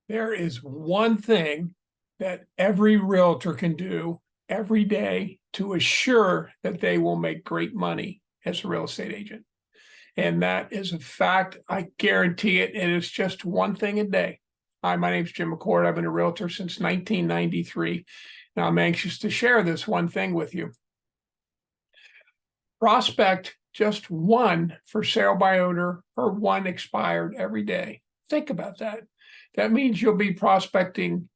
There is one thing that every realtor can do every day to assure that they will make great money as a real estate agent. And that is a fact. I guarantee it. And it's just one thing a day. Hi, my name's Jim McCord. I've been a realtor since 1993. And I'm anxious to share this one thing with you. Prospect just one for sale by owner or one expired every day. Think about that. That means you'll be prospecting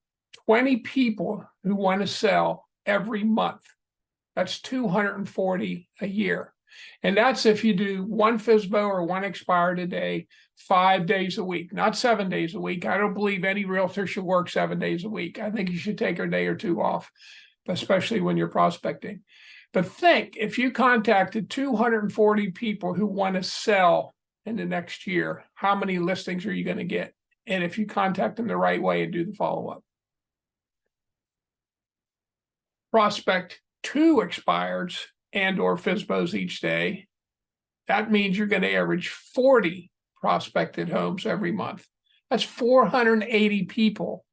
20 people who want to sell every month. That's 240 a year. And that's if you do one FSBO or one expired a day, 5 days a week, not 7 days a week. I don't believe any realtor should work 7 days a week. I think you should take a day or two off, especially when you're prospecting. But think, if you contacted 240 people who want to sell in the next year, how many listings are you going to get? And if you contact them the right way and do the follow-up. Prospect 2 expireds and or FSBOs each day. That means you're going to average 40 prospected homes every month. That's 480 people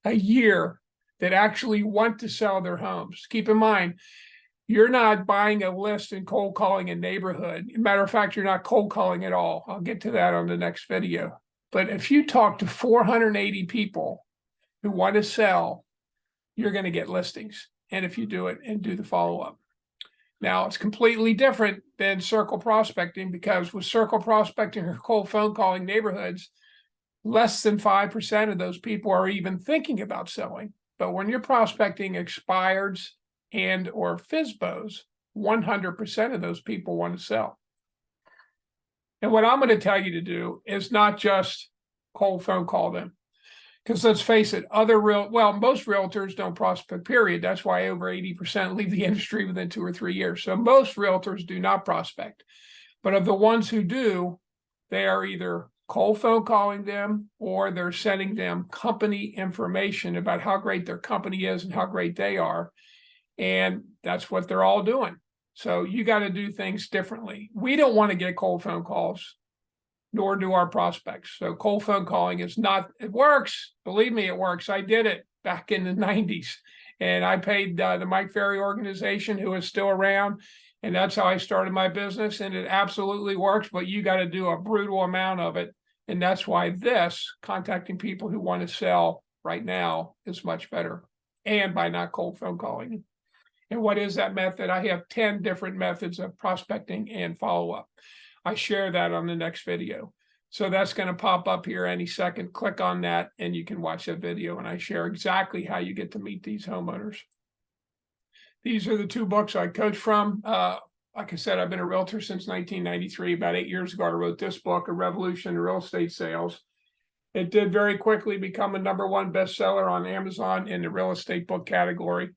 a year that actually want to sell their homes. Keep in mind, you're not buying a list and cold calling a neighborhood. Matter of fact, you're not cold calling at all. I'll get to that on the next video. But if you talk to 480 people who want to sell, you're going to get listings. And if you do it and do the follow-up. Now, it's completely different than circle prospecting, because with circle prospecting or cold phone calling neighborhoods, less than 5% of those people are even thinking about selling. But when you're prospecting expireds and or FSBOs, 100% of those people want to sell. And what I'm going to tell you to do is not just cold phone call them. Because let's face it, most realtors don't prospect, period. That's why over 80% leave the industry within 2 or 3 years. So most realtors do not prospect. But of the ones who do, they are either cold phone calling them or they're sending them company information about how great their company is and how great they are. And that's what they're all doing. So you got to do things differently. We don't want to get cold phone calls, nor do our prospects. So cold phone calling is not, it works. Believe me, it works. I did it back in the 90s. And I paid the Mike Ferry organization, who is still around. And that's how I started my business. And it absolutely works, but you got to do a brutal amount of it. And that's why this, contacting people who want to sell right now, is much better. And by not cold phone calling. And what is that method? I have 10 different methods of prospecting and follow-up. I share that on the next video. So that's going to pop up here any second. Click on that and you can watch that video. And I share exactly how you get to meet these homeowners. These are the 2 books I coach from. Like I said, I've been a realtor since 1993. About 8 years ago, I wrote this book, A Revolution in Real Estate Sales. It did very quickly become a #1 bestseller on Amazon in the real estate book category.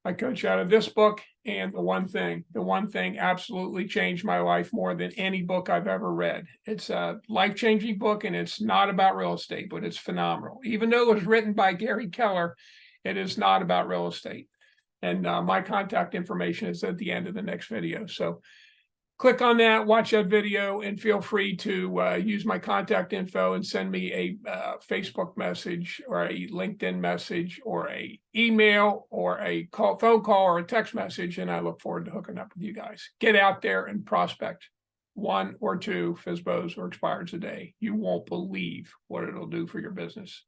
I coach out of this book and The One Thing. The One Thing absolutely changed my life more than any book I've ever read. It's a life-changing book, and it's not about real estate, but it's phenomenal. Even though it was written by Gary Keller, it is not about real estate. And my contact information is at the end of the next video. So click on that, watch that video, and feel free to use my contact info and send me a Facebook message or a LinkedIn message or a email or a phone call or a text message, and I look forward to hooking up with you guys. Get out there and prospect 1 or 2 FSBOs or expireds a day. You won't believe what it'll do for your business.